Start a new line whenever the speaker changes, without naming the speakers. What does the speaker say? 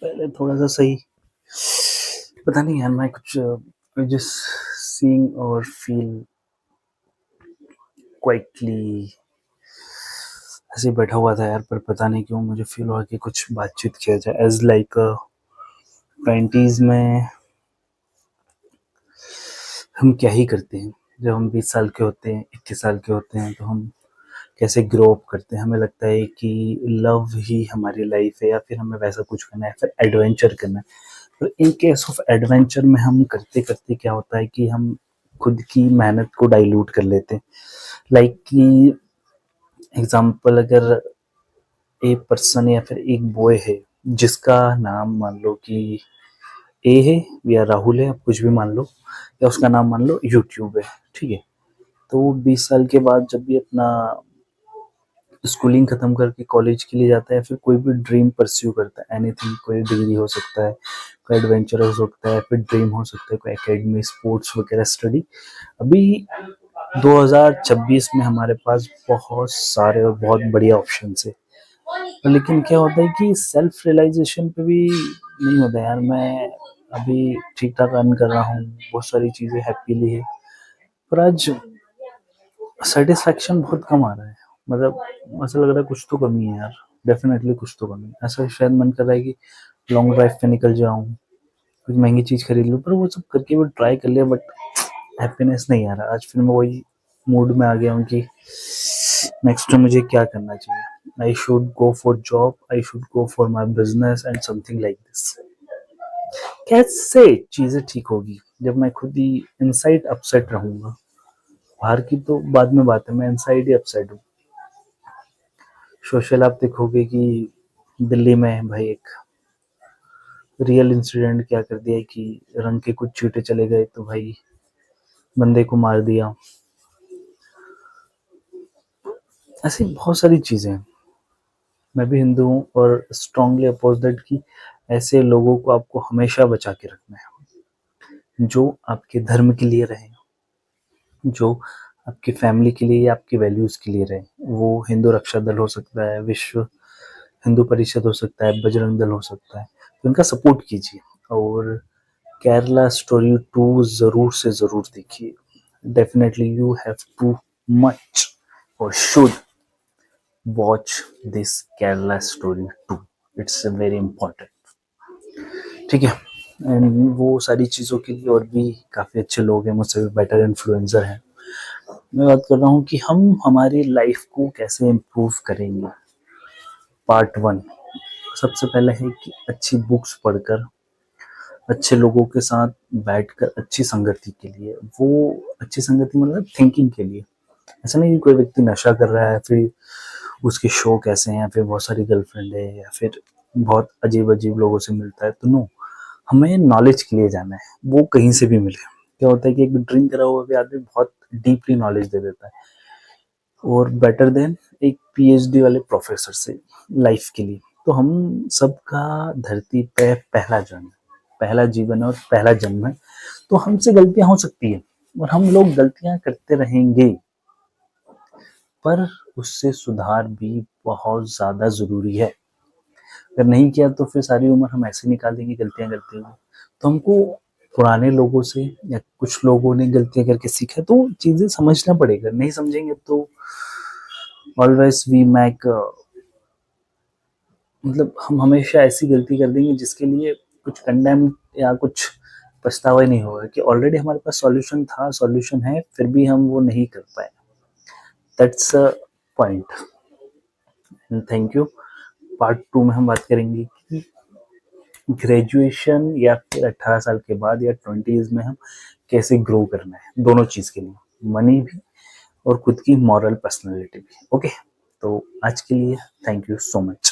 पहले थोड़ा सा सही, पता नहीं यार, मैं कुछ जस्ट सीइंग और फील क्वाइटली ऐसे ही बैठा हुआ था यार, पर पता नहीं क्यों मुझे फील हुआ कि कुछ बातचीत किया जाए एज लाइक 20s में हम क्या ही करते हैं। जब हम 20 साल के होते हैं, 21 साल के होते हैं, तो हम कैसे ग्रो अप करते हैं। हमें लगता है कि लव ही हमारी लाइफ है, या फिर हमें वैसा कुछ करना है, फिर एडवेंचर करना है। तो इन केस ऑफ एडवेंचर में हम करते करते क्या होता है कि हम खुद की मेहनत को डाइल्यूट कर लेते हैं। लाइक कि एग्जाम्पल, अगर एक पर्सन या फिर एक बॉय है जिसका नाम मान लो कि ए है या राहुल है, आप कुछ भी मान लो, या उसका नाम मान लो यूट्यूब है, ठीक है। तो वो 20 साल के बाद जब भी अपना स्कूलिंग खत्म करके कॉलेज के लिए जाता है, फिर कोई भी ड्रीम परस्यू करता है, एनीथिंग, कोई डिग्री हो सकता है, कोई एडवेंचर हो सकता है, फिर ड्रीम हो सकता है कोई एकेडमी, स्पोर्ट्स वगैरह स्टडी। अभी 2026 में हमारे पास बहुत सारे और बहुत बढ़िया ऑप्शन है, लेकिन क्या होता है कि सेल्फ रियलाइजेशन पे भी नहीं होता यार। मैं अभी ठीक ठाक अर्न कर रहा हूँ, बहुत सारी चीज़ें हैप्पीली है, पर आज सेटिस्फेक्शन बहुत कम आ रहा है। मतलब ऐसा लग रहा है कुछ तो कमी है यार, डेफिनेटली कुछ तो कमी है। ऐसा शायद मन कर रहा है कि लॉन्ग ड्राइव पे निकल जाऊं, कुछ महंगी चीज खरीद लूं, पर वो सब करके भी ट्राई कर लिया, बट हैप्पीनेस नहीं आ रहा। आज फिर मैं वही मूड में आ गया हूँ कि नेक्स्ट टाइम मुझे क्या करना चाहिए। I should go for job, I should go for my business and something like this. कैसे चीजें ठीक होगी जब मैं खुद ही इनसाइड अपसेट रहूंगा। बाहर की तो बाद में बात है, मैं इनसाइड ही अपसेट हूँ। सोशल आप देखोगे कि दिल्ली में भाई एक रियल इंसिडेंट क्या कर दिया है कि रंग के कुछ चीटे चले गए तो भाई बंदे को मार दिया। ऐसी बहुत सारी चीजें हैं। मैं भी हिंदू हूँ और स्ट्रांगली अपोज दैट कि ऐसे लोगों को आपको हमेशा बचा के रखना है, जो आपके धर्म के लिए रहे, जो आपकी फैमिली के लिए या आपकी वैल्यूज के लिए रहे। वो हिंदू रक्षा दल हो सकता है, विश्व हिंदू परिषद हो सकता है, बजरंग दल हो सकता है, तो इनका सपोर्ट कीजिए। और केरला स्टोरी 2 जरूर से जरूर देखिए। Definitely you have to much और should watch this Kerala story 2। It's very important, ठीक है। एंड वो सारी चीज़ों के लिए और भी काफ़ी अच्छे लोग हैं, मुझसे भी बेटर इन्फ्लुएंसर हैं। मैं बात कर रहा हूँ कि हम हमारी लाइफ को कैसे इम्प्रूव करेंगे। पार्ट 1 सबसे पहले है कि अच्छी बुक्स पढ़कर, अच्छे लोगों के साथ बैठकर, अच्छी संगति के लिए। वो अच्छी संगति मतलब थिंकिंग के लिए। ऐसा नहीं कि कोई व्यक्ति नशा कर रहा है फिर उसके शौक ऐसे हैं, या फिर बहुत सारी गर्लफ्रेंड है, या फिर बहुत अजीब अजीब लोगों से मिलता है, तो नो। हमें नॉलेज के लिए जाना है, वो कहीं से भी मिले। क्या होता है कि एक ड्रिंक करा हुआ भी आदमी बहुत डीपली नॉलेज दे देता है, और बेटर देन एक पीएचडी वाले प्रोफेसर से लाइफ के लिए। तो हम सबका धरती पे पहला जीवन है और पहला जन्म है, तो हमसे गलतियां हो सकती है और हम लोग गलतियां करते रहेंगे, पर उससे सुधार भी बहुत ज्यादा जरूरी है। अगर नहीं किया तो फिर सारी उम्र हम ऐसे निकाल देंगे गलतियां करते हुए। तो हमको पुराने लोगों से, या कुछ लोगों ने गलतियां करके सीखा, तो चीजें समझना पड़ेगा। नहीं समझेंगे तो ऑलवेज वी मेक, मतलब हम हमेशा ऐसी गलती कर देंगे जिसके लिए कुछ कंडेम या कुछ पछतावा ही नहीं होगा, कि ऑलरेडी हमारे पास सॉल्यूशन था, सॉल्यूशन है, फिर भी हम वो नहीं कर पाए। That's a point. Thank you. Part 2 में हम बात करेंगे कि ग्रेजुएशन या फिर 18 साल के बाद या 20s में हम कैसे ग्रो करना है, दोनों चीज के लिए, मनी भी और खुद की मॉरल पर्सनैलिटी भी। ओके, तो आज के लिए थैंक यू सो मच।